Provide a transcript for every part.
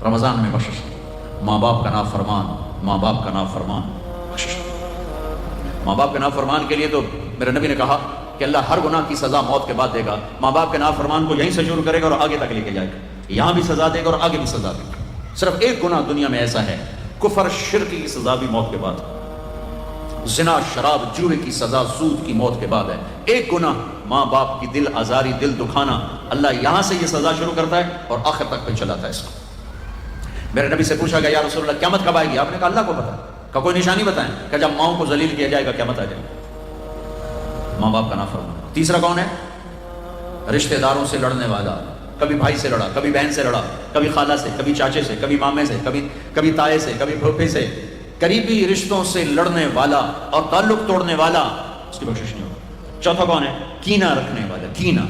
رمضان میں بخشش، ماں باپ کا نافرمان، ماں باپ کا نافرمان بخشش۔ ماں باپ کے نافرمان کے لیے تو میرے نبی نے کہا کہ اللہ ہر گناہ کی سزا موت کے بعد دے گا۔ ماں باپ کے نافرمان کو یہیں سے شروع کرے گا اور آگے تک لے کے جائے گا، یہاں بھی سزا دے گا اور آگے بھی سزا دے گا۔ صرف ایک گناہ دنیا میں ایسا ہے، کفر شرک کی سزا بھی موت کے بعد، زنا شراب جوئے کی سزا سود کی موت کے بعد ہے۔ ایک گناہ ماں باپ کی دل آزاری، دل دکھانا، اللہ یہاں سے یہ سزا شروع کرتا ہے اور آخر تک پہ چلاتا ہے اس کو۔ میرے نبی سے پوچھا گیا یا رسول اللہ قیامت کب آئے گی؟ آپ نے کہا اللہ کو پتا، کہ کوئی نشانی بتائیں، کہ جب ماؤں کو ذلیل کیا جائے گا قیامت آ جائے گا۔ ماں باپ کا نافرمان۔ تیسرا کون ہے؟ رشتہ داروں سے لڑنے والا، کبھی بھائی سے لڑا، کبھی بہن سے لڑا، کبھی خالہ سے، کبھی چاچے سے، کبھی مامے سے، کبھی تائے سے، کبھی پھوپھی سے، قریبی رشتوں سے لڑنے والا اور تعلق توڑنے والا، اس کی بخشش نہیں ہوگی۔ چوتھا کون ہے؟ کینہ رکھنے والا، کینہ،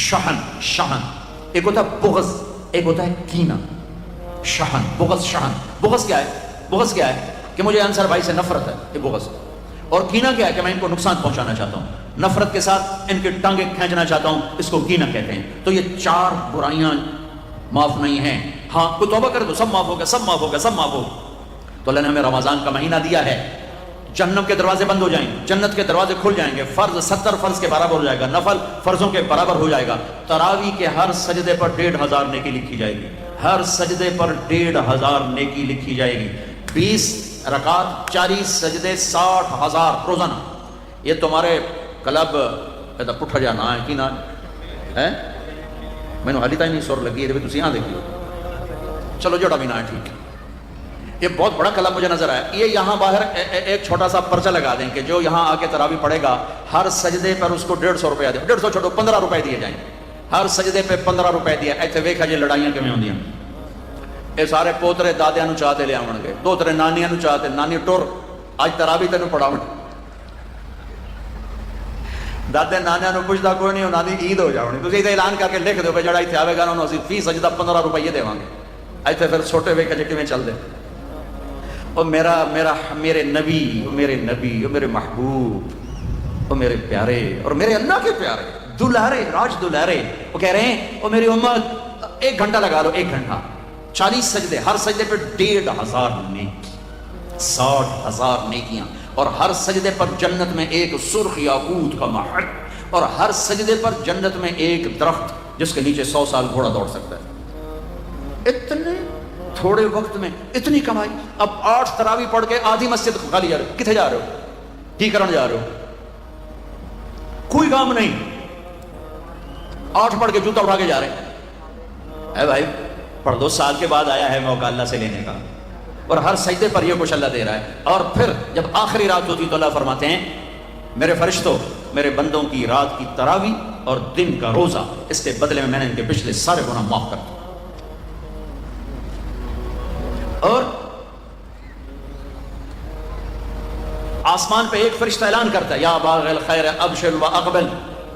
شحن، ایک ہوتا ہے بغض، ایک ہوتا ہے کینہ، شحن، بغض، شحن۔ بغض کیا ہے؟ بغض کیا ہے؟ کہ مجھے انصر بھائی سے نفرت ہے، یہ بغض۔ اور کینہ کیا ہے؟ کہ میں ان کو نقصان پہنچانا چاہتا ہوں، نفرت کے ساتھ ان کے ٹانگیں کھینچنا چاہتا ہوں، اس کو کینہ کہتے ہیں۔ تو یہ چار برائیاں معاف نہیں ہیں۔ ہاں کوئی توبہ کرے تو سب معاف ہوگا، سب معاف ہوگا، سب معاف ہوگا۔ تو اللہ نے ہمیں رمضان کا مہینہ دیا ہے، جہنم کے دروازے بند ہو جائیں گے، جنت کے دروازے کھل جائیں گے، فرض 70 فرض کے برابر ہو جائے گا، نفل فرضوں کے برابر ہو جائے گا۔ تراویح کے ہر سجدے پر 1500 نیکی لکھی جائے گی، ہر سجدے پر 1500 نیکی لکھی جائے گی۔ 20 رکعت 40 سجدے 60,000 روزانہ۔ یہ تمہارے کلب کہتا پٹھا جانا ہے کی نہ ہے، میں نے حالی تھی نہیں سور لگی ہے، تسی یہاں دیکھیے، چلو جوڑا بھی نہ ہے، ٹھیک ہے۔ یہ بہت بڑا کلب مجھے نظر آیا۔ یہ یہاں باہر ایک چھوٹا سا پرچہ لگا دیں کہ جو یہاں آ کے تراویح پڑھے گا ہر سجدے پر اس کو 150 روپیہ دے، 150 چھوڑو 15 روپے دیے جائیں، ہر سجدے پہ 15 روپے دیا۔ ایتھے ویکھا جی لڑائیاں کیویں ہوندیاں، اے سارے پوترے دادیاں نو چاہتے لے آون گے، دوترے نانیاں نو چاہتے، نانی ٹر اج تراویح تینوں پڑھاون، دادے نانیاں نو پوچھدا کوئی نہیں، انہاں دی عید ہو جاونی، تسی تے اعلان کر کے لکھ دیو کہ جڑا ایتھے آوے گا انہوں اسی فی سجدہ 15 روپے دیواں گے۔ ایتھے پھر چھوٹے ویکھا جی کیویں چل دے۔ اور میرے نبی، میرے محبوب، اور میرے پیارے، اور میرے اللہ کے پیارے، دلہرے، راج دلہرے، وہ کہہ رہے ہیں اور میری امت 1 گھنٹہ لگا لو، 1 گھنٹہ 40 سجدے، ہر سجدے پہ 1500 نیکی، 60,000 نیکیاں، اور ہر سجدے پر جنت میں ایک سرخ یاقوت کا محل، اور ہر سجدے پر جنت میں ایک درخت جس کے نیچے 100 سال گھوڑا دوڑ سکتا ہے۔ اتنے تھوڑے وقت میں اتنی کمائی۔ اب 8 تراویح پڑھ کے آدھی مسجد خالی جا رہے ہو، کتنے جا رہے ہو؟ کی کرن جا رہے ہو؟ کوئی کام نہیں، 8 پڑھ کے جوتا اٹھا کے جا رہے ہیں۔ اے بھائی پڑھ دو، سال کے بعد آیا ہے موقع اللہ سے لینے کا، اور ہر سجدے پر یہ کچھ اللہ دے رہا ہے۔ اور پھر جب آخری رات ہوتی تو اللہ فرماتے ہیں میرے فرشتوں، میرے بندوں کی رات کی تراویح اور دن کا روزہ، اس کے بدلے میں نے ان کے پچھلے سارے گناہ معاف کر دیا۔ اور آسمان پہ ایک فرشتہ اعلان کرتا ہے یا باغ الخیر ابشر واقبل،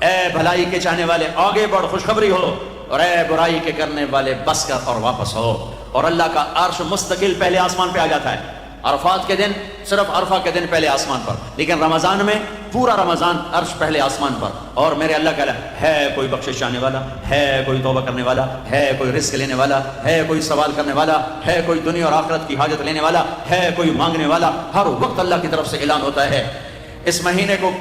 اے بھلائی کے چاہنے والے آگے بڑھ، خوشخبری ہو، اور اے برائی کے کرنے والے بس کر اور واپس ہو۔ اور اللہ کا عرش مستقل پہلے آسمان پہ آ جاتا ہے، عرفات کے دن صرف عرفہ کے دن پہلے آسمان پر، لیکن رمضان میں پورا رمضان عرش پہلے آسمان پر۔ اور میرے اللہ کا ہے کوئی بخشش چاہنے والا، ہے کوئی توبہ کرنے والا، ہے کوئی رزق لینے والا، ہے کوئی سوال کرنے والا، ہے کوئی دنیا اور آخرت کی حاجت لینے والا، ہے کوئی مانگنے والا۔ ہر وقت اللہ کی طرف سے اعلان ہوتا ہے اس مہینے کو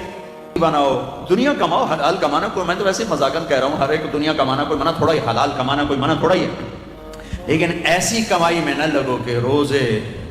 بناؤ، دنیا کماؤ، حلال کمانا کوئی، میں تو ویسے مذاقاً کہہ رہا ہوں، ہر ایک دنیا کمانا کوئی منع تھوڑا ہی، حلال کمانا کوئی منع تھوڑا ہی ہے، لیکن ایسی کمائی میں نہ لگو کہ روزے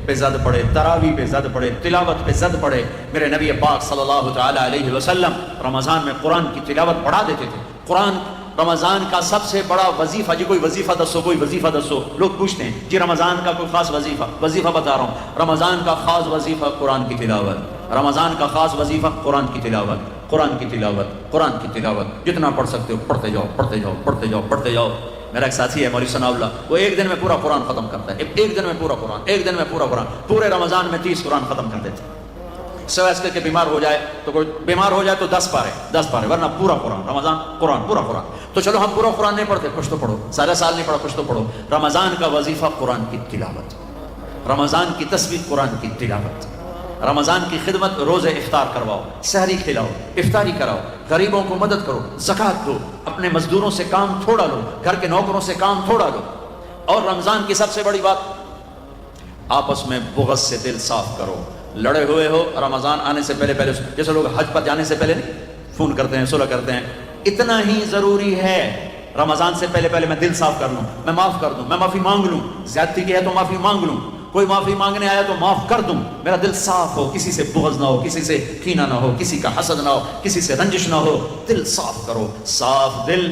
پہ زد پڑے، تراویح پہ زد پڑے، تلاوت پہ زد پڑے۔ میرے نبی پاک صلی اللہ تعالی علیہ وسلم رمضان میں قرآن کی تلاوت پڑھا دیتے تھے۔ قرآن رمضان کا سب سے بڑا وظیفہ، جی کوئی وظیفہ دسو، کوئی وظیفہ دسو، لوگ پوچھتے ہیں جی رمضان کا کوئی خاص وظیفہ بتا رہا ہوں۔ رمضان کا خاص وظیفہ قرآن کی تلاوت، رمضان کا خاص وظیفہ قرآن کی تلاوت، قرآن کی تلاوت، قرآن کی تلاوت، جتنا پڑھ سکتے ہو پڑھتے جاؤ، پڑھتے جاؤ، پڑھتے جاؤ، پڑھتے جاؤ۔ میرا ایک ساتھی ہے مولوی ثناء اللہ، وہ ایک دن میں پورا قرآن ختم کرتا ہے، ایک دن میں پورا قرآن، ایک دن میں پورا قرآن، پورے رمضان میں 30 قرآن ختم کر دیتے۔ سوائے اس کے بیمار ہو جائے تو، کوئی بیمار ہو جائے تو 10 پارے، ورنہ پورا قرآن، رمضان قرآن، پورا قرآن۔ تو چلو ہم پورا قرآن نہیں پڑھتے، کچھ تو پڑھو، سارا سال نہیں پڑھا، کچھ تو پڑھو۔ رمضان کا وظیفہ قرآن کی تلاوت، رمضان کی تسبیح قرآن کی تلاوت، رمضان کی خدمت، روزے افطار کرواؤ، سحری کھلاؤ، افطاری کراؤ، غریبوں کو مدد کرو، زکوٰۃ دو، اپنے مزدوروں سے کام تھوڑا لو، گھر کے نوکروں سے کام تھوڑا لو، اور رمضان کی سب سے بڑی بات، آپس میں بغض سے دل صاف کرو. لڑے ہوئے ہو رمضان آنے سے پہلے جیسے لوگ حج پر جانے سے پہلے نہیں فون کرتے ہیں، صلح کرتے ہیں، اتنا ہی ضروری ہے رمضان سے پہلے میں دل صاف کر لوں، میں معاف کر دوں، میں معافی مانگ لوں. زیادتی کی ہے تو معافی مانگ لوں، کوئی معافی مانگنے آیا تو معاف کر دوں. میرا دل صاف ہو، کسی سے بغض نہ ہو، کسی سے کینہ نہ ہو، کسی کا حسد نہ ہو، کسی سے رنجش نہ ہو. دل صاف کرو. صاف دل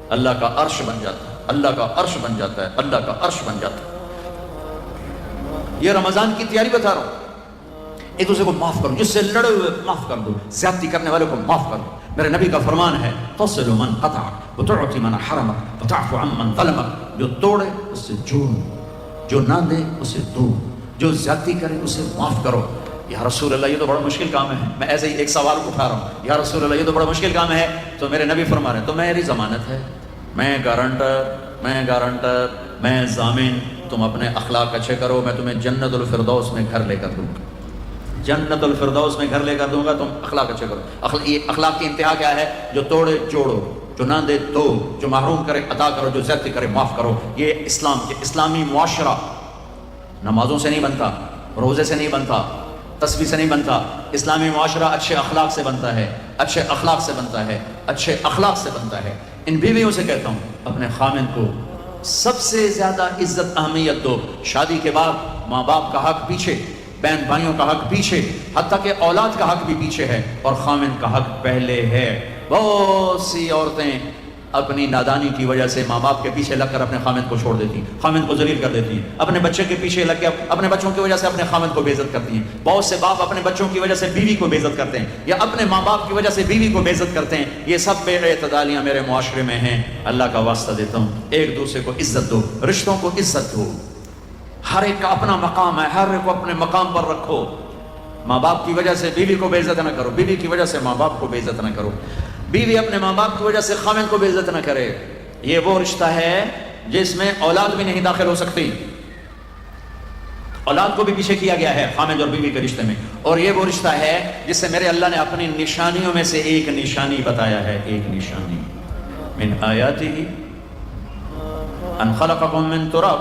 اللہ کا عرش بن جاتا ہے، اللہ کا عرش بن جاتا ہے، اللہ کا عرش بن جاتا ہے. یہ رمضان کی تیاری بتا رہا ہوں. ایک دوسرے کو معاف کرو، جس سے لڑے ہوئے معاف کر دو، زیادتی کرنے والے کو معاف کر دو. میرے نبی کا فرمان ہے تصل من قطعک وتعطی من حرمک وتعفو عن من ظلمک. جو توڑے اس سے جوڑ، جو نہ دے اسے دو، جو زیادتی کرے اسے معاف کرو. یا رسول اللہ یہ تو بڑا مشکل کام ہے. میں ایسے ہی ایک سوال اٹھا رہا ہوں، یا رسول اللہ یہ تو بڑا مشکل کام ہے. تو میرے نبی فرما رہے ہیں تو میری ضمانت ہے، میں گارنٹر، میں ضامن. تم اپنے اخلاق اچھے کرو، میں تمہیں جنت الفردوس میں گھر لے کر دوں گا. جنت الفردوس میں گھر لے کر دوں گا. تم اخلاق اچھے کرو. اخلاق کی انتہا کیا ہے؟ جو توڑے جوڑو، جو نہ دے دو، جو محروم کرے عطا کرو، جو زیادتی کرے معاف کرو. یہ اسلامی معاشرہ نمازوں سے نہیں بنتا، روزے سے نہیں بنتا، تسبیح سے نہیں بنتا. اسلامی معاشرہ اچھے اخلاق سے بنتا ہے، اچھے اخلاق سے بنتا ہے، اچھے اخلاق سے بنتا ہے. ان بیویوں سے کہتا ہوں اپنے خامند کو سب سے زیادہ عزت اہمیت دو. شادی کے بعد ماں باپ کا حق پیچھے، بہن بھائیوں کا حق پیچھے، حتیٰ کہ اولاد کا حق بھی پیچھے ہے، اور خامند کا حق پہلے ہے. بہت سی عورتیں اپنی نادانی کی وجہ سے ماں باپ کے پیچھے لگ کر اپنے خامند کو چھوڑ دیتی ہیں، خامند کو ذلیل کر دیتی ہیں. اپنے بچے کے پیچھے لگ کے اپنے بچوں کی وجہ سے اپنے خامند کو بے عزت کرتی ہیں. بہت سے باپ اپنے بچوں کی وجہ سے بیوی کو بے عزت کرتے ہیں، یا اپنے ماں باپ کی وجہ سے بیوی کو بے عزت کرتے ہیں. یہ سب بے اعتدالیاں میرے معاشرے میں ہیں. اللہ کا واسطہ دیتا ہوں ایک دوسرے کو عزت دو، رشتوں کو عزت دو. ہر ایک کا اپنا مقام ہے، ہر ایک کو اپنے مقام پر رکھو. ماں باپ کی وجہ سے بیوی کو بے عزت نہ کرو، بیوی کی وجہ سے ماں باپ کو بے عزت نہ کرو، بیوی اپنے ماں باپ کی وجہ سے خامند کو بے عزت نہ کرے. یہ وہ رشتہ ہے جس میں اولاد بھی نہیں داخل ہو سکتی. اولاد کو بھی پیچھے کیا گیا ہے خامند اور بیوی کے رشتے میں. اور یہ وہ رشتہ ہے جس سے میرے اللہ نے اپنی نشانیوں میں سے ایک نشانی بتایا ہے. ایک نشانی من آیاتہ ان خلقکم من تراب.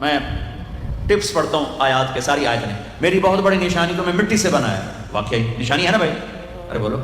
میں ٹپس پڑھتا ہوں آیات کے، ساری آیت نے. میری بہت بڑی نشانی تو میں مٹی سے بنایا. واقعی نشانی ہے نا بھائی؟ ارے بولو.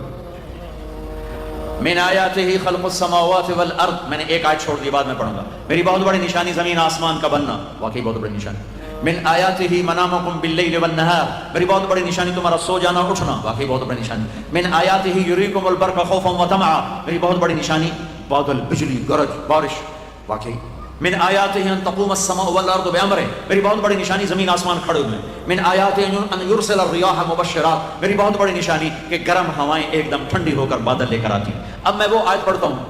من آیاتہ خلق السماوات والارض. میں نے ایک آیت چھوڑ دی، بعد میں پڑھوں گا. میری بہت بڑی نشانی زمین آسمان کا بننا. واقعی بہت بڑی نشانی. من آیاتہ منامکم باللیل والنہار. میری بہت بڑی نشانی تمہارا سو جانا اٹھنا. واقعی بہت بڑی نشانی. من آیاتہ یریکم البرق خوفا وطمعا. میری بہت بڑی نشانی بادل، بجلی، گرج، بارش. واقعی. من آیاتہ ان تقوم السماء والارض بامرہ. میری بہت بڑی نشانی زمین آسمان کھڑے ہوئے. من آیاتہ ان یرسل الرياح مبشرات. میری بہت بڑی نشانی کہ گرم ہوائیں ایک دم ٹھنڈی ہو کر بادل لے کر آتی ہیں. اب میں وہ آیت پڑھتا ہوں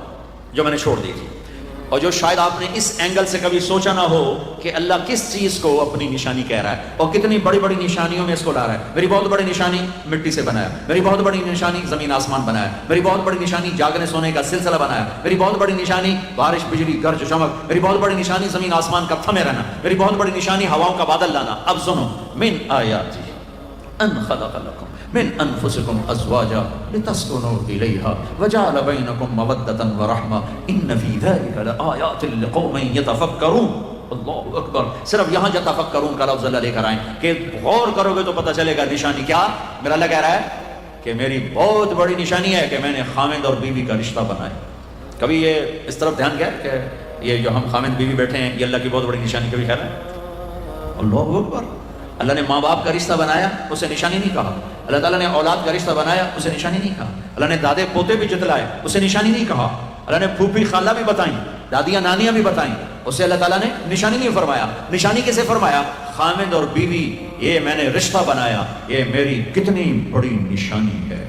جو میں نے چھوڑ دی تھی، اور جو شاید آپ نے اس اینگل سے کبھی سوچا نہ ہو کہ اللہ کس چیز کو اپنی نشانی کہہ رہا ہے اور کتنی بڑی بڑی نشانیوں میں اس کو لا رہا ہے. میری بہت بڑی نشانی مٹی سے بنایا، میری بہت بڑی نشانی زمین آسمان بنایا، میری بہت بڑی نشانی جاگنے سونے کا سلسلہ بنایا، میری بہت بڑی نشانی بارش، بجلی، گرج، چمک، میری بہت بڑی نشانی زمین آسمان کا تھمے رہنا، میری بہت بڑی نشانی ہواؤں کا بادل لانا. اب سنو. من آیاتہ ان خلق لکم من انفسکم ازواجا لتسکنوا الیہا وجعل بینکم مودۃ ورحمہ ان فی ذلک لآیات لقوم یتفکرون. اللہ اکبر. صرف یہاں جو تفکرون کا لفظ اللہ لے کر آئیں کہ غور کرو گے تو پتہ چلے گا نشانی کیا. میرا اللہ کہہ رہا ہے کہ میری بہت بڑی نشانی ہے کہ میں نے خامند اور بیوی کا رشتہ بنایا. کبھی یہ اس طرف دھیان گیا کہ یہ جو ہم خامند بیوی بیٹھے ہیں یہ اللہ کی بہت بڑی نشانی. کبھی خیال ہے؟ اللہ اکبر. اللہ نے ماں باپ کا رشتہ بنایا، اسے نشانی نہیں کہا. اللہ تعالیٰ نے اولاد کا رشتہ بنایا، اسے نشانی نہیں کہا. اللہ نے دادے پوتے بھی جتلائے، اسے نشانی نہیں کہا. اللہ نے پھوپھی خالہ بھی بتائیں، دادیاں نانیاں بھی بتائیں، اسے اللہ تعالیٰ نے نشانی نہیں فرمایا. نشانی کسے فرمایا؟ خامند اور بیوی یہ میں نے رشتہ بنایا، یہ میری کتنی بڑی نشانی ہے.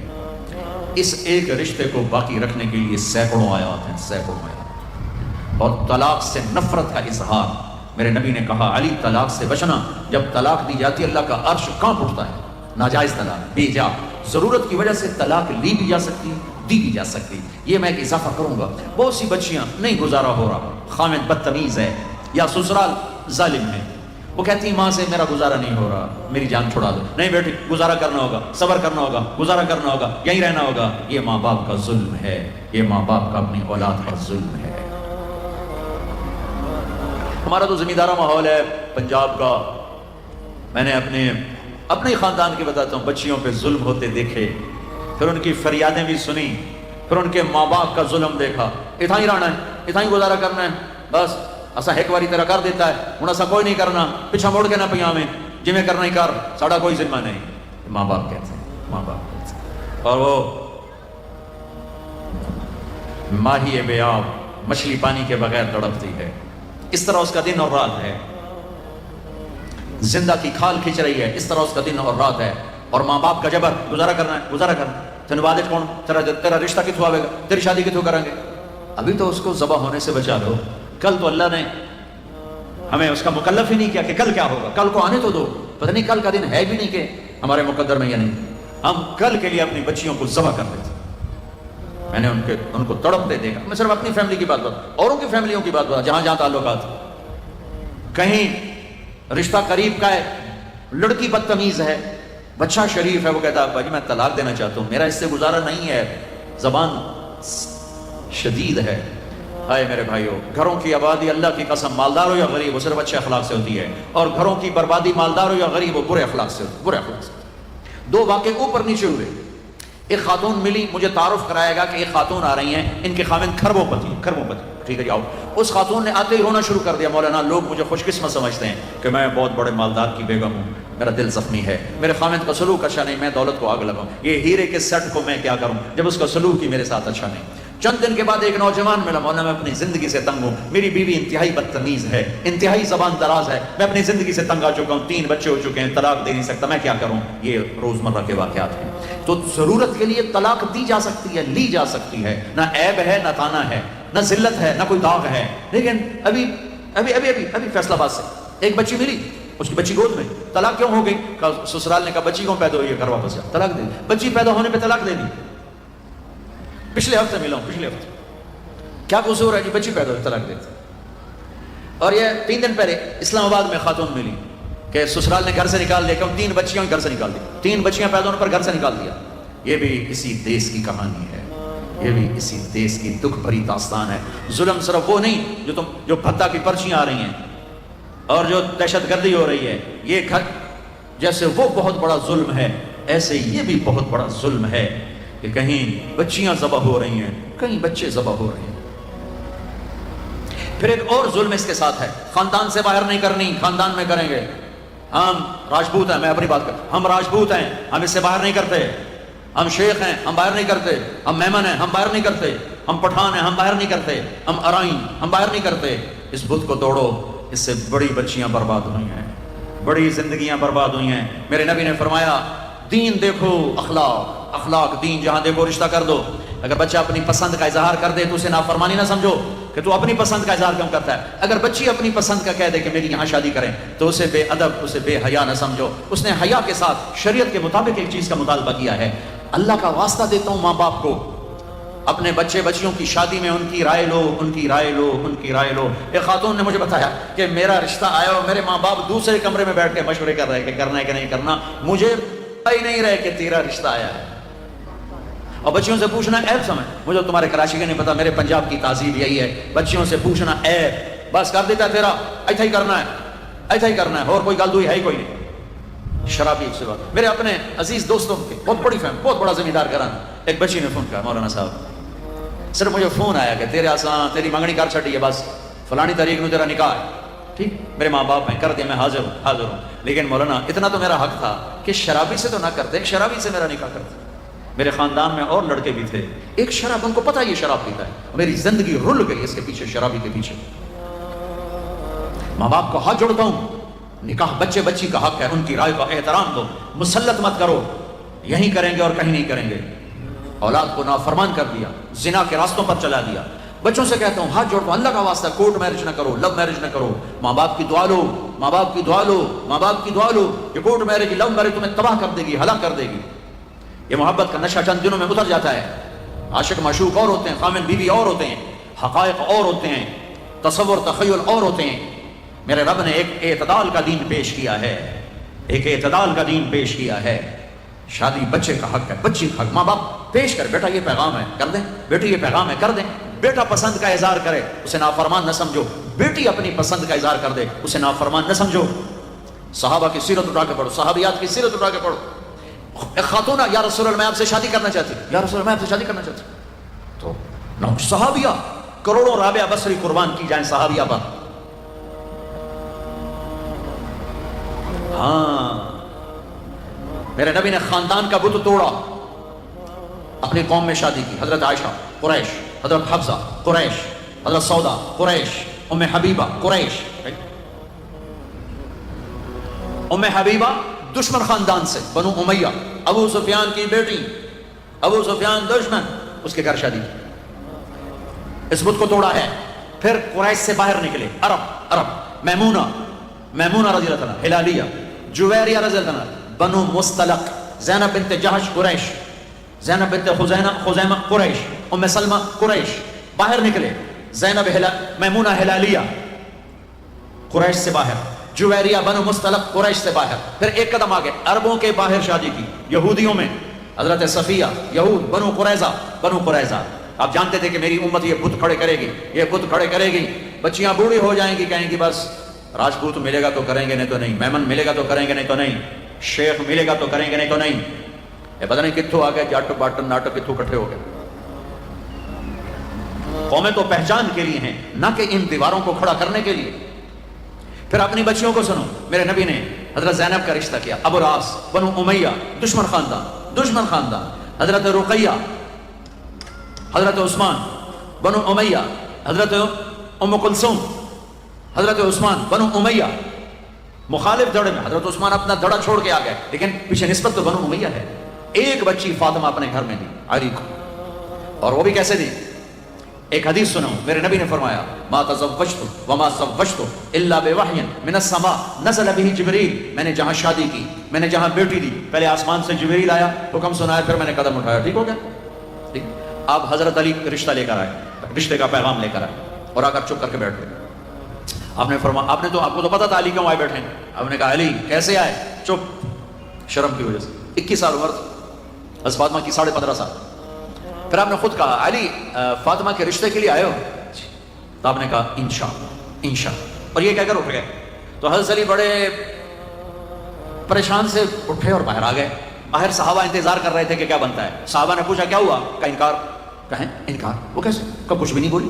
اس ایک رشتے کو باقی رکھنے کے لیے سینکڑوں آیات ہیں، سینکڑوں آیات. اور طلاق سے نفرت کا اظہار. میرے نبی نے کہا علی طلاق سے بچنا. جب طلاق دی جاتی ہے اللہ کا عرش کانپ اٹھتا ہے. ناجائز طلاق، بے جا، ضرورت کی وجہ سے طلاق لی بھی جا سکتی، دی بھی جا سکتی. یہ میں ایک اضافہ کروں گا. بہت سی بچیاں نہیں گزارا ہو رہا، خامد بدتمیز ہے یا سسرال ظالم ہے، وہ کہتی ہیں ماں سے میرا گزارا نہیں ہو رہا، میری جان چھڑا دو. نہیں بیٹی، گزارا کرنا ہوگا، صبر کرنا ہوگا، گزارا کرنا ہوگا، یہیں رہنا ہوگا. یہ ماں باپ کا ظلم ہے، یہ ماں باپ کا اپنی اولاد کا ظلم ہے. ہمارا تو زمیندارہ ماحول ہے پنجاب کا. میں نے اپنے ہی خاندان کی بتاتا ہوں، بچیوں پہ ظلم ہوتے دیکھے، پھر ان کی فریادیں بھی سنی، پھر ان کے ماں باپ کا ظلم دیکھا. اتنا ہی رہنا ہے، اتنا ہی گزارا کرنا ہے، بس اسا ایک باری تیرا کر دیتا ہے، ہوں اسا کوئی نہیں کرنا، پیچھا موڑ کے نہ پیا میں جی میں کرنا ہی کر، ساڑا کوئی ذمہ نہیں. ماں باپ کہتے ہیں، ماں باپ کہتے ہیں. اور وہ ماہی بے آب مچھلی پانی کے بغیر تڑپتی ہے، اس طرح اس کا دن اور رات ہے. زندہ کی کھال کھینچ رہی ہے، اس طرح اس کا دن اور رات ہے. اور ماں باپ کا جبر، گزارا کرنا ہے، گزارا کرنا ہے. تین والد کون، تیرا رشتہ کتوں آئے گا، تیری شادی کتوں کریں گے. ابھی تو اس کو ذبح ہونے سے بچا لو، کل تو اللہ نے ہمیں اس کا مکلف ہی نہیں کیا کہ کل کیا ہوگا، کل کو آنے تو دو. پتہ نہیں کل کا دن ہے بھی نہیں کہ ہمارے مقدر میں یا نہیں. ہم کل کے لیے اپنی بچیوں کو ذبح کر دیتے. میں نے ان کو تڑپتے دیکھا. میں صرف اپنی فیملی کی بات بتا، اوروں کی فیملیوں کی بات بتا جہاں جہاں تعلقات. کہیں رشتہ قریب کا ہے، لڑکی بدتمیز ہے، بچہ شریف ہے، وہ کہتا ہے بھائی میں طلاق دینا چاہتا ہوں، میرا اس سے گزارا نہیں ہے، زبان شدید ہے. ہائے میرے بھائیو، گھروں کی آبادی اللہ کی قسم، مالدار ہو یا غریب، وہ صرف اچھے اخلاق سے ہوتی ہے. اور گھروں کی بربادی مالدار ہو یا غریب، وہ برے اخلاق سے ہوتی ہے، برے اخلاق سے. دو واقعے اوپر نیچے ہوئے. ایک خاتون ملی، مجھے تعارف کرایا گا کہ ایک خاتون آ رہی ہیں، ان کے خاوند کھربوں پتی. ٹھیک ہے جی آؤ. اس خاتون نے آتے ہی رونا شروع کر دیا. مولانا لوگ مجھے خوش قسمت سمجھتے ہیں کہ میں بہت بڑے مالدار کی بیگم ہوں، میرا دل زخمی ہے، میرے خاوند کا سلوک اچھا نہیں، میں دولت کو آگ لگاؤں، یہ ہیرے کے سیٹ کو میں کیا کروں جب اس کا سلوک ہی میرے ساتھ اچھا نہیں. چند دن کے بعد ایک نوجوان ملا. مولانا میں اپنی زندگی سے تنگ ہوں، میری بیوی انتہائی بدتمیز ہے، انتہائی زبان دراز ہے، میں اپنی زندگی سے تنگ آ چکا ہوں، 3 بچے ہو چکے ہیں، طلاق دے نہیں سکتا، میں کیا کروں. یہ روزمرہ کے واقعات ہیں. تو ضرورت کے لیے طلاق دی جا سکتی ہے، لی جا سکتی ہے، نہ عیب ہے نہ تانا ہے، نہ ذلت ہے، نہ کوئی داغ ہے. لیکن ابھی فیصلہ باد سے ایک بچی ملی، اس کی بچی گود میں. طلاق کیوں ہو گئی؟ سسرال نے کہا بچی کیوں پیدا ہوئی ہے، گھر واپس جا. طلاق دے دی. بچی پیدا ہونے پہ طلاق دے دی. پچھلے ہفتے ملا ہوں، پچھلے ہفتے. کیا قصور ہے جی، بچی پیدا ہوئی طلاق دے دی. اور یہ 3 دن پہلے اسلام آباد میں خاتون ملی کہ سسرال نے گھر سے نکال دیا، کیوں 3 بچیاں گھر سے نکال دی، 3 بچیاں پیدا ہونے پر گھر سے نکال دیا. یہ بھی اسی دیس کی کہانی ہے، یہ بھی اسی دیس کی دکھ بھری داستان ہے. ظلم صرف وہ نہیں جو بھتہ کی پرچیاں آ رہی ہیں اور جو دہشت گردی ہو رہی ہے، یہ جیسے وہ بہت بڑا ظلم ہے، ایسے یہ بھی بہت بڑا ظلم ہے کہ کہیں بچیاں ذبح ہو رہی ہیں، کہیں بچے ذبح ہو رہے ہیں. پھر ایک اور ظلم اس کے ساتھ ہے، خاندان سے باہر نہیں کرنی، خاندان میں کریں گے. ہم راجپوت ہیں، میں اپنی بات کرتا، ہم راجپوت ہیں، ہم اس سے باہر نہیں کرتے. ہم شیخ ہیں، ہم باہر نہیں کرتے. ہم میمن ہیں، ہم باہر نہیں کرتے. ہم پٹھان ہیں، ہم باہر نہیں کرتے. ہم ارائیں، ہم باہر نہیں کرتے. اس بت کو توڑو، اس سے بڑی بچیاں برباد ہوئی ہیں، بڑی زندگیاں برباد ہوئی ہیں. میرے نبی نے فرمایا دین دیکھو، اخلاق دین جہاں دیکھو رشتہ کر دو. اگر بچہ اپنی پسند کا اظہار کر دے تو اسے نافرمانی نہ سمجھو کہ تو اپنی پسند کا اظہار کیوں کرتا ہے. اگر بچی اپنی پسند کا کہہ دے کہ میری یہاں شادی کریں تو اسے بے ادب، اسے بے حیا نہ سمجھو. اس نے حیا کے ساتھ شریعت کے مطابق ایک چیز کا مطالبہ کیا ہے. اللہ کا واسطہ دیتا ہوں ماں باپ کو، اپنے بچیوں کی شادی میں ان کی رائے لو، ان کی رائے لو، ان کی رائے لو. ایک خاتون نے مجھے بتایا کہ میرا رشتہ آیا اور میرے ماں باپ دوسرے کمرے میں بیٹھ کے مشورے کر رہے کہ کرنا ہے کہ نہیں کرنا. مجھے پتہ ہی نہیں رہے کہ تیرا رشتہ آیا ہے. اور بچیوں سے پوچھنا عیب سمجھ، مجھے تمہارے کراچی کا نہیں پتا، میرے پنجاب کی تہذیب یہی ہے، بچیوں سے پوچھنا عیب. بس کر دیتا تیرا ایسا ہی کرنا ہے، ایسا ہی کرنا ہے، اور کوئی گل دوئی ہے ہی کوئی نہیں. شرابی سے بات. میرے اپنے عزیز دوستوں کے بہت بڑی فیملی، بہت بڑا زمیندار گھرانہ. ایک بچی نے فون کیا، مولانا صاحب صرف مجھے فون آیا کہ تیرے آسان تیری منگنی کر چھٹی ہے، بس فلانی تاریخ میں تیرا نکاح ہے. ٹھیک، میرے ماں باپ ہیں، کر دیا، میں حاضر ہوں. لیکن مولانا اتنا تو میرا حق تھا کہ شرابی سے تو نہ کرتے، ایک شرابی سے میرا نکاح کرتے. میرے خاندان میں اور لڑکے بھی تھے، ایک شراب، ان کو پتہ یہ شراب پیتا ہے. میری زندگی رل گئی اس کے پیچھے، شرابی کے پیچھے. ماں باپ کو ہاتھ جوڑتا ہوں، نکاح بچی کا حق ہے، ان کی رائے کا احترام دو، مسلط مت کرو. یہیں کریں گے اور کہیں نہیں کریں گے. اولاد کو نافرمان کر دیا، زنا کے راستوں پر چلا دیا. بچوں سے کہتا ہوں ہاتھ جوڑتا ہوں، اللہ کا واسطہ کورٹ میرج نہ کرو، لو میرج نہ کرو. ماں باپ کی دعا لو، ماں باپ کی دعا لو، ماں باپ کی دعا لو. یہ کورٹ میرج، لو میرج تمہیں تباہ کر دے گی، ہلاک کر دے گی. یہ محبت کا نشہ چند دنوں میں اتر جاتا ہے. عاشق معشوق اور ہوتے ہیں، خامن بیوی اور ہوتے ہیں، حقائق اور ہوتے ہیں، تصور تخیل اور ہوتے ہیں. میرے رب نے ایک اعتدال کا دین پیش کیا ہے، ایک اعتدال کا دین پیش کیا ہے. شادی بچے کا حق ہے، بچی کا حق. ماں باپ پیش کر، بیٹا یہ پیغام ہے، کر دیں، بیٹی یہ پیغام ہے، کر دیں. بیٹا پسند کا اظہار کرے، اسے نافرمان نہ سمجھو. بیٹی اپنی پسند کا اظہار کر دے اسے نافرمان نہ سمجھو. صحابہ کی سیرت اٹھا کے پڑھو, صحابیات کی سیرت اٹھا کے پڑھو. ایک خاتون یا رسول اللہ میں آپ سے شادی کرنا چاہتی, یا رسول اللہ میں آپ سے شادی کرنا چاہتی, تو صحابیہ کروڑوں رابعہ بصری قربان کی جائیں صحابیہ پر. ہاں میرے نبی نے خاندان کا بت توڑا, اپنی قوم میں شادی کی. حضرت عائشہ قریش, حضرت حفصہ قریش, حضرت سودا قریش, ام حبیبہ قریش. ام حبیبہ دشمن خاندان سے, بنو امیہ, ابو سفیان کی بیٹی, ابو سفیان دشمن, اس کے گھر شادی کی. اس بت کو توڑا ہے. پھر قریش سے باہر نکلے عرب, میمونہ رضی اللہ عنہ ہلالیہ, جویریہ رضی اللہ عنہ, بنو مستلق, زینب بنت جہش قریش, زینب بنت خزیمہ قریش, ام سلمہ قریش. باہر نکلے, زینب میمونہ ہلالیہ قریش سے باہر, جویریہ بنو مستلق قریش سے باہر. پھر ایک قدم آگے عربوں کے باہر شادی کی, یہودیوں میں حضرت صفیہ, یہود, بنو قریظہ. آپ جانتے تھے کہ میری امت یہ بت کھڑے کرے گی, یہ بت کھڑے کرے گی. بچیاں بوڑھی ہو جائیں گی, کہیں گی بس راجپوت ملے گا تو کریں گے نہیں تو نہیں, میمن ملے گا تو کریں گے نہیں تو نہیں, شیخ ملے گا تو کریں گے نہیں تو نہیں. یہ پتہ نہیں کتھوں آ گئے جاٹ باٹن ناٹک کتھوں کٹھے ہو گئے. قومیں تو پہچان کے لیے ہیں نہ کہ ان دیواروں کو کھڑا کرنے کے لیے. پھر اپنی بچیوں کو سنو, میرے نبی نے حضرت زینب کا رشتہ کیا, ابو العاص بنو امیہ دشمن خاندان, حضرت رقیہ, حضرت عثمان بنو امیہ, حضرت ام کلثوم, حضرت عثمان بنو امیہ, مخالف دھڑے میں. حضرت عثمان اپنا دھڑا چھوڑ کے آ گئے, لیکن پیچھے نسبت تو بنو امیہ ہے. ایک بچی فاطمہ اپنے گھر میں دی, علی کو, اور وہ بھی کیسے دی؟ ایک حدیث سنو, میرے نبی نے فرمایا ما تزوجت وما زوجت الا بوحی من السماء نزل به جبریل. میں نے جہاں شادی کی, میں نے جہاں بیٹی دی, پہلے آسمان سے جبریل آیا, حکم سنایا, پھر میں نے قدم اٹھایا. ٹھیک ہو گیا؟ ٹھیک. آپ حضرت علی رشتہ لے کر آئے, رشتے کا پیغام لے کر آئے, اور آ کر چپ کر کے بیٹھ گئے. آپ نے فرمایا, آپ کو تو پتا تھا علی کیوں آئے بیٹھے ہیں. آپ نے کہا علی کیسے آئے؟ چپ, شرم کی وجہ سے. 21 سال عمر حضرت فاطمہ کی, 15.5 سال. پھر آپ نے خود کہا علی فاطمہ کے رشتے کے لیے آئے ہو؟ تو آپ نے کہا انشاء, اور یہ کہہ کر اٹھ گئے. تو حضرت علی بڑے پریشان سے اٹھے اور باہر آ گئے. باہر صحابہ انتظار کر رہے تھے کہ کیا بنتا ہے. صحابہ نے پوچھا کیا ہوا؟ کہا انکار. کہیں انکار؟ وہ کیسے؟ کہا کچھ بھی نہیں بولی.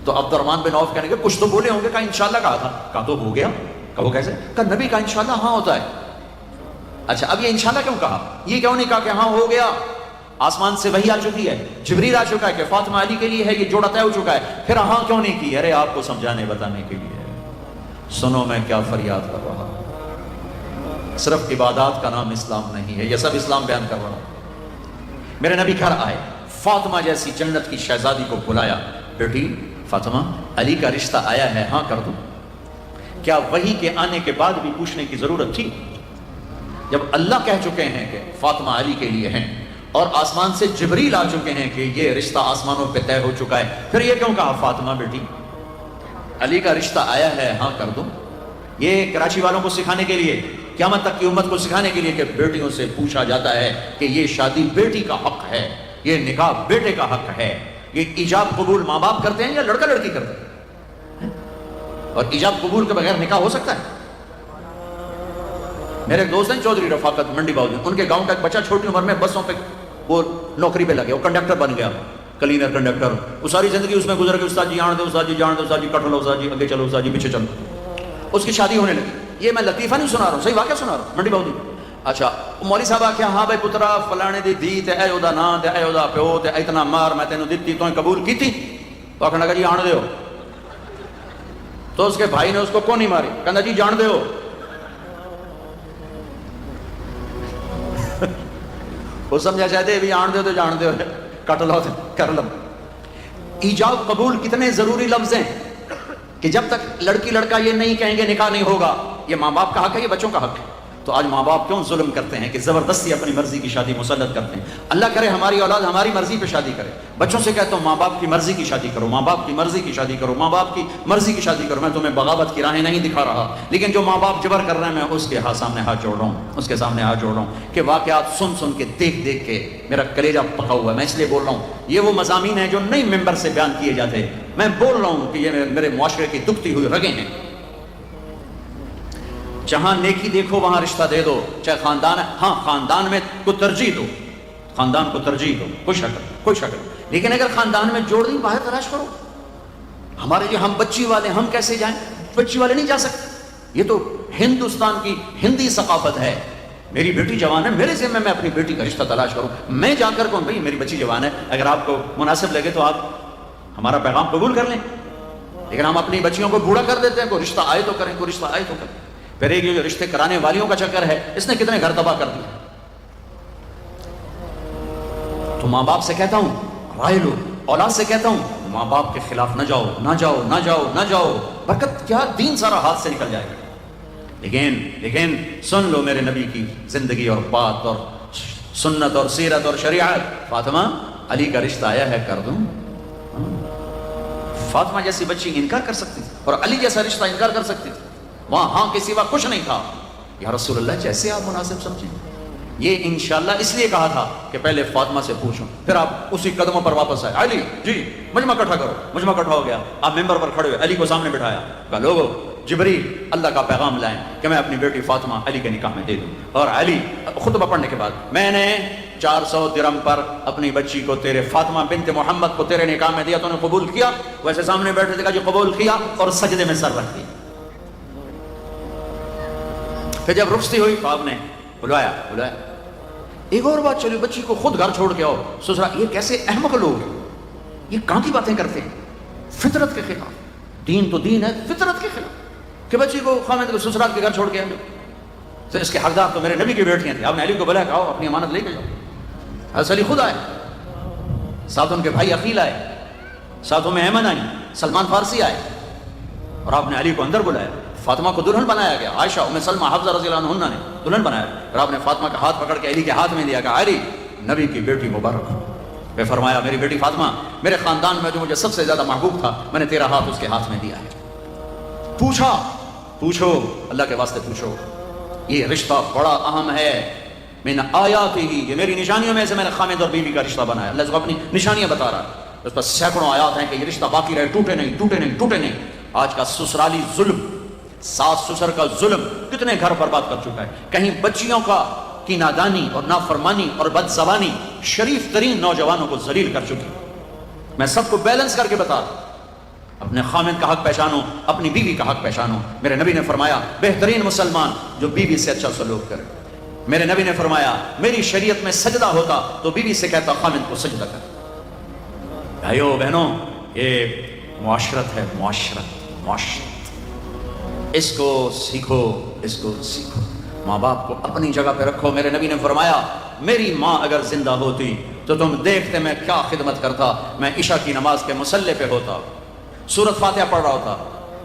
تو عبد الرحمن بن عوف کہنے کے کچھ تو بولے ہوں گے. کہا انشاءاللہ کہا تھا. کہا تو ہو گیا. کہا وہ کیسے؟ کہا نبی کا انشاءاللہ ہاں ہوتا ہے. اچھا اب یہ انشاءاللہ کیوں کہا؟ یہ کیوں نہیں کہا کہ ہاں ہو گیا؟ آسمان سے وحی آ چکی ہے, جبریل آ چکا ہے کہ فاطمہ علی کے لیے ہے, یہ جوڑا طے ہو چکا ہے. پھر ہاں کیوں نہیں کی؟ ارے آپ کو سمجھانے بتانے کے لیے. سنو میں کیا فریاد کر رہا ہوں. صرف عبادات کا نام اسلام نہیں ہے, یہ سب اسلام بیان کر رہا ہوں. میرے نبی گھر آئے, فاطمہ جیسی جنت کی شہزادی کو بلایا, بیٹی فاطمہ علی کا رشتہ آیا ہے, ہاں کر دو. کیا وحی کے آنے کے بعد بھی پوچھنے کی ضرورت تھی؟ جب اللہ کہہ چکے ہیں کہ فاطمہ علی کے لیے ہیں, اور آسمان سے جبریل آ چکے ہیں کہ یہ رشتہ آسمانوں پہ طے ہو چکا ہے, پھر یہ کیوں کہا فاطمہ بیٹی علی کا رشتہ آیا ہے, ہاں کر دو؟ یہ کراچی والوں کو سکھانے کے لیے, قیامت تک کی امت کو سکھانے کے لیے کہ بیٹیوں سے پوچھا جاتا ہے کہ یہ شادی بیٹی کا حق ہے, یہ نکاح بیٹے کا حق ہے. یہ ایجاب قبول ماں باپ کرتے ہیں یا لڑکا لڑکی کرتے ہیں؟ اور ایجاب قبول کے بغیر نکاح ہو سکتا ہے؟ میرے ایک دوست ہیں چودھری رفاقت منڈی باؤ میں, ان کے گاؤں کا ایک بچہ چھوٹی عمر میں بسوں پہ وہ نوکری پہ لگے, وہ کنڈکٹر بن گیا, کلینر کنڈکٹر. وہ ساری زندگی اس میں گزر گئی. استاد جی جان دو, استاد جی جان دو, استاد جی کٹ لو, استاد جی آگے چلو, استاد جی پیچھے چلو. اس کی شادی ہونے لگی. یہ میں لطیفہ نہیں سنا رہا ہوں, صحیح واقعہ سنا رہا ہوں منڈی باؤ. اچھا مولوی صاحب آخیا ہاں بھائی پترا فلانے دی دھی تے اے دا نام تے اے دا پیو تے اتنا مار میں تینوں دتی, تو قبول کی تھی؟ تو آخر لگا جی آن دے ہو. تو اس کے بھائی نے اس کو کون نہیں ماری, کہنا جی جان دے ہو. وہ سمجھا چاہتے بھی آن دے تو جان دے, کٹ لو کر لو. ایجاب قبول کتنے ضروری لفظ ہیں کہ جب تک لڑکی لڑکا یہ نہیں کہیں گے نکاح نہیں ہوگا. یہ ماں باپ کا حق ہے, یہ بچوں کا حق ہے. تو آج ماں باپ کیوں ظلم کرتے ہیں کہ زبردستی اپنی مرضی کی شادی مسلط کرتے ہیں؟ اللہ کرے ہماری اولاد ہماری مرضی پہ شادی کرے. بچوں سے کہتا ہوں ماں باپ کی مرضی کی شادی کرو، ماں باپ کی مرضی کی شادی کرو، ماں باپ کی مرضی کی شادی کرو. میں تمہیں بغاوت کی راہیں نہیں دکھا رہا، لیکن جو ماں باپ جبر کر رہے ہیں میں اس کے سامنے ہاتھ جوڑ رہا ہوں، اس کے سامنے ہاتھ جوڑ رہا ہوں کہ واقعات سن سن کے دیکھ دیکھ کے میرا کلیجہ پکا ہوا ہے. میں اس لیے بول رہا ہوں یہ وہ مضامین ہیں جو نئی ممبر سے بیان کیے جاتے. میں بول رہا ہوں کہ یہ میرے معاشرے کی دکھتی ہوئی رگیں ہیں. جہاں نیکی دیکھو وہاں رشتہ دے دو، چاہے خاندان ہے. ہاں خاندان میں کو ترجیح دو، خاندان کو ترجیح دو، کوئی شکل. لیکن اگر خاندان میں جوڑ دیں باہر تلاش کرو. ہمارے جو ہم بچی والے ہم کیسے جائیں؟ بچی والے نہیں جا سکتے. یہ تو ہندوستان کی ہندی ثقافت ہے. میری بیٹی جوان ہے، میرے ذمہ میں اپنی بیٹی کا رشتہ تلاش کروں. میں جا کر کہوں بھائی میری بچی جوان ہے، اگر آپ کو مناسب لگے تو آپ ہمارا پیغام قبول کر لیں. لیکن ہم اپنی بچیوں کو بوڑھا کر دیتے ہیں. کوئی رشتہ آئے تو کریں، کوئی رشتہ آئے تو کریں. پھر ایک جو رشتے کرانے والیوں کا چکر ہے، اس نے کتنے گھر تباہ کر دیا. تو ماں باپ سے کہتا ہوں رائے لو، اولاد سے کہتا ہوں ماں باپ کے خلاف نہ جاؤ، نہ جاؤ، نہ جاؤ، نہ جاؤ. برکت کیا، دین سارا ہاتھ سے نکل جائے گا. لیکن سن لو میرے نبی کی زندگی اور بات اور سنت اور سیرت اور شریعت. فاطمہ علی کا رشتہ آیا ہے، کر دوں. فاطمہ جیسی بچی انکار کر سکتی تھی اور علی جیسا رشتہ انکار کر سکتی تھی. وہاں ہاں کے سوا کچھ نہیں تھا. یا رسول اللہ جیسے آپ مناسب سمجھیں. یہ انشاءاللہ اس لیے کہا تھا کہ پہلے فاطمہ سے پوچھو، پھر آپ اسی قدموں پر واپس آئے. علی جی مجمع اکٹھا کرو. مجمع اکٹھا ہو گیا. آپ ممبر پر کھڑے ہوئے، علی کو سامنے بٹھایا، کہا لوگو جبریل اللہ کا پیغام لائیں کہ میں اپنی بیٹی فاطمہ علی کے نکاح میں دے دوں. اور علی خطبہ پڑھنے کے بعد میں نے 400 درہم پر اپنی بچی کو تیرے فاطمہ بنت محمد کو تیرے نکاح میں دیا، تو نے قبول کیا؟ ویسے سامنے بیٹھے تھے، کہا جی قبول کیا، اور سجدے میں سر رکھ دیا. پھر جب رخصتی ہوئی تو آپ نے بلایا. ایک اور بات چلی، بچی کو خود گھر چھوڑ کے آؤ. سسرال، یہ کیسے احمق لوگ ہیں، یہ کہاں کی باتیں کرتے ہیں؟ فطرت کے خلاف. دین تو دین ہے، فطرت کے خلاف کہ بچی کو خامد کو سسرال کے گھر چھوڑ کے آئے. تو اس کے حقدار تو میرے نبی کی بیٹیاں تھیں. آپ نے علی کو بلایا، کہا اپنی امانت لے کے جاؤ. حضرت علی خود آئے، ساتھ ان کے بھائی عقیل آئے، ساتھوں میں ایمن آئی، سلمان فارسی آئے. اور آپ نے علی کو اندر بلایا. فاطمہ کو دلہن بنایا گیا. عائشہ ام سلمہ حفصہ رضی اللہ عنہ نے دلہن بنایا. اور آپ نے فاطمہ کا ہاتھ پکڑ کے علی کے ہاتھ میں دیا، کہا علی نبی کی بیٹی مبارک. میں فرمایا میری بیٹی فاطمہ میرے خاندان میں جو مجھے سب سے زیادہ محبوب تھا، میں نے تیرا ہاتھ اس کے ہاتھ میں دیا ہے. پوچھو اللہ کے واسطے پوچھو. یہ رشتہ بڑا اہم ہے. من آیاتہ، یہ میری نشانیوں میں سے میں نے خامد اور بیوی کا رشتہ بنایا. اللہ اپنی نشانیاں بتا رہا ہے. اس پر سینکڑوں آیات ہیں کہ یہ رشتہ باقی رہے، ٹوٹے نہیں. آج کا سسرالی ظلم، ساس سسر کا ظلم کتنے گھر برباد کر چکا ہے. کہیں بچیوں کی نادانی اور نافرمانی اور بد زبانی شریف ترین نوجوانوں کو ذلیل کر چکی. میں سب کو بیلنس کر کے بتا رہا ہوں. اپنے خامد کا حق پہچانو، اپنی بیوی کا حق پہچانو. میرے نبی نے فرمایا بہترین مسلمان جو بیوی سے اچھا سلوک کرے. میرے نبی نے فرمایا میری شریعت میں سجدہ ہوتا تو بیوی سے کہتا خامد کو سجدہ کر. بھائیو بہنوں، یہ معاشرت ہے، معاشرت. اس کو سیکھو. ماں باپ کو اپنی جگہ پہ رکھو. میرے نبی نے فرمایا میری ماں اگر زندہ ہوتی تو تم دیکھتے میں کیا خدمت کرتا. میں عشاء کی نماز کے مصلی پہ ہوتا، سورۃ فاتحہ پڑھ رہا ہوتا.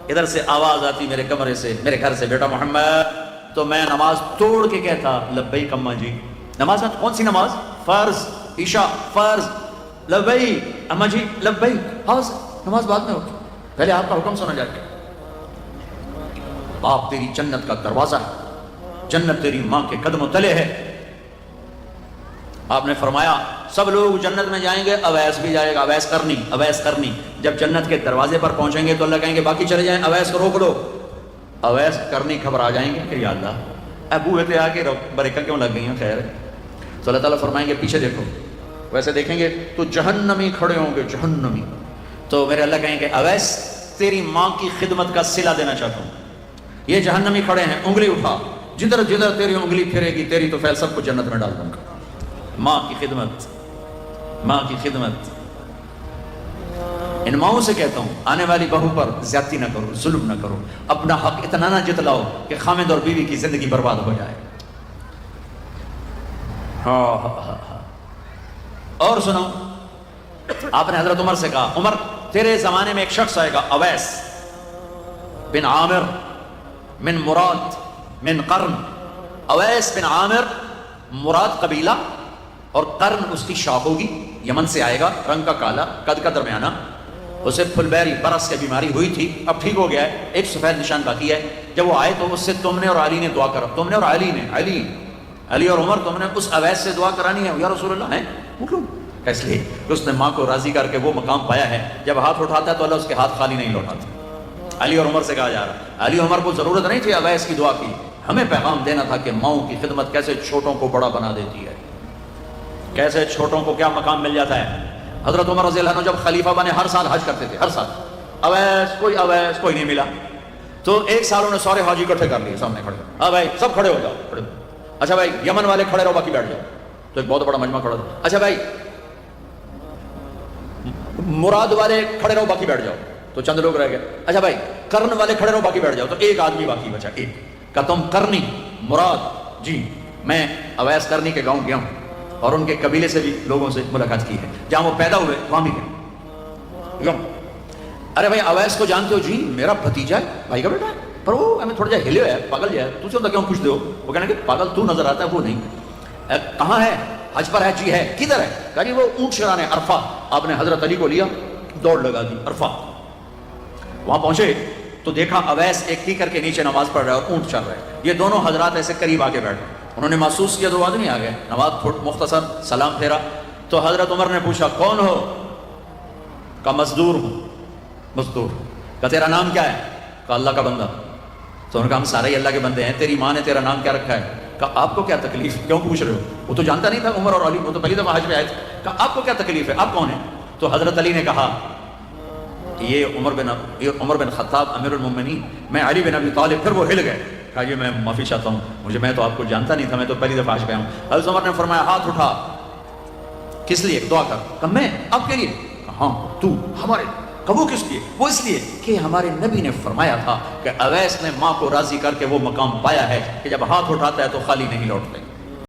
ادھر سے آواز آتی میرے کمرے سے، میرے گھر سے، بیٹا محمد. تو میں نماز توڑ کے کہتا لبیک اماں جی. نماز میں کون سی نماز؟ فرض. عشاء فرض. لبیک اماں جی، لبیک. نماز بعد میں ہوتی، پہلے آپ کا حکم سنا جائے. باپ تیری جنت کا دروازہ ہے، جنت تیری ماں کے قدموں تلے ہے. آپ نے فرمایا سب لوگ جنت میں جائیں گے، اویس بھی جائے گا. اویس کرنی. جب جنت کے دروازے پر پہنچیں گے تو اللہ کہیں گے باقی چلے جائیں، اویس کو روک لو. اویس کرنی گھبرا جائیں گے کہ یا اللہ ابو ہے آ کے بریکہ کیوں لگ گئی ہیں. خیر تو اللہ تعالیٰ فرمائیں گے پیچھے دیکھو. ویسے دیکھیں گے تو جہنمی کھڑے ہوں گے، جہنمی. تو میرے اللہ کہیں گے اویس تیری ماں کی خدمت کا صلہ دینا چاہتا ہوں. یہ جہنمی کھڑے ہیں، انگلی اٹھا، جدھر تیری انگلی پھرے گی تیری تو فیل سب کو جنت میں ڈال دوں گا. ماں کی خدمت. ان ماؤں سے کہتا ہوں آنے والی بہو پر زیادتی نہ کرو، ظلم نہ کرو. اپنا حق اتنا نہ جتلاؤ کہ خامد اور بیوی کی زندگی برباد ہو جائے. اور سنو، آپ نے حضرت عمر سے کہا عمر تیرے زمانے میں ایک شخص آئے گا، اویس بن عامر من مراد من قرن. اویس بن عامر مراد قبیلہ، اور قرن اس کی شاخ ہوگی، یمن سے آئے گا، رنگ کا کالا، قد کا درمیانہ، اسے پھلبیری برس کی بیماری ہوئی تھی، اب ٹھیک ہو گیا ہے، ایک سفید نشان باقی ہے۔ جب وہ آئے تو اس سے تم نے اور علی نے دعا کرا، تم نے اور علی نے، علی اور عمر، تم نے اس اویس سے دعا کرانی ہے یا رسول اللہ ہیں؟ اس لیے کہ اس نے ماں کو راضی کر کے وہ مقام پایا ہے، جب ہاتھ اٹھاتا ہے تو اللہ اس کے ہاتھ خالی نہیں لوٹاتا۔ علی اور عمر سے کہا جا رہا، علی عمر کو ضرورت نہیں تھی اویس کی دعا کی، ہمیں پیغام دینا تھا کہ ماؤں کی خدمت کیسے چھوٹوں کو بڑا بنا دیتی ہے، کیسے چھوٹوں کو کیا مقام مل جاتا ہے۔ حضرت عمر رضی اللہ عنہ جب خلیفہ بنے ہر سال حج کرتے تھے، ہر سال، اویس کوئی نہیں ملا، تو ایک سال انہوں نے سارے حاجی اکٹھے کر لیے سامنے کھڑے، ہاں بھائی سب کھڑے ہو جاؤ، کھڑے ہو، اچھا بھائی یمن والے کھڑے رہو باقی بیٹھ جاؤ، تو ایک بہت بڑا مجمع کھڑا تھا، اچھا بھائی مراد والے کھڑے رہو باقی بیٹھ جاؤ، تو چند لوگ رہ گئے، اچھا بھائی کرن والے کھڑے رہو باقی بیٹھ جاؤ، تو ایک آدمی باقی بچا، ایک کہ تم کرنی مراد جی، میں اویس کرنی کے گاؤں گیا ہوں اور ان کے قبیلے سے بھی لوگوں سے ملاقات کی ہے، جہاں وہ پیدا ہوئے وہاں بھی گئے۔ ارے بھائی اویس کو جانتے ہو؟ جی میرا بھتیجا ہے، بھائی کا بیٹا ہے، پر وہ ہمیں تھوڑا جا ہلے ہے، پاگل ہے، تجھے ہوتا کیوں پوچھتے ہو؟ وہ کہنے کہ پاگل تو نظر آتا ہے، وہ نہیں۔ کہاں ہے؟ حج پر ہے؟ جی ہے۔ کدھر ہے؟ کہا جی وہ اونٹ چرانے عرفہ۔ آپ نے حضرت علی کو لیا، دوڑ لگا دی عرفہ، وہاں پہنچے تو دیکھا اویس ایک ٹیکر کے نیچے نماز پڑھ رہا ہے اور اونٹ چل رہا ہے، یہ دونوں حضرات ایسے قریب آ کے بیٹھے، انہوں نے محسوس کیا دو آدمی آ گئے، نماز مختصر سلام پھیرا، تو حضرت عمر نے پوچھا کون ہو؟ کہا مزدور ہوں، مزدور۔ کہا تیرا نام کیا ہے؟ کہا اللہ کا بندہ۔ تو انہوں نے کہا ہم سارے ہی اللہ کے بندے ہیں، تیری ماں نے تیرا نام کیا رکھا ہے؟ کہا آپ کو کیا تکلیف، کیوں پوچھ رہے ہو؟ وہ تو جانتا نہیں تھا عمر اور علی، وہ تو پہلی دفعہ حج پہ آئے تھے۔ کہا آپ کو کیا تکلیف ہے، آپ کون ہیں؟ تو حضرت علی نے کہا یہ عمر بن خطاب امیر المومنین، میں علی بن ابی طالب۔ پھر وہ ہل گئے، کہا یہ میں معافی چاہتا ہوں، میں تو آپ کو جانتا نہیں تھا، میں تو پہلی دفعہ حج پہ آؤں۔ حضرت عمر نے فرمایا ہاتھ اٹھا، کس لیے؟ دعا کر۔ کہا میں آپ کے لیے؟ کہا ہاں تو ہمارے۔ کہا وہ کس لیے؟ وہ اس لیے کہ ہمارے نبی نے فرمایا تھا کہ اویس نے ماں کو راضی کر کے وہ مقام پایا ہے کہ جب ہاتھ اٹھاتا ہے تو خالی نہیں لوٹتے۔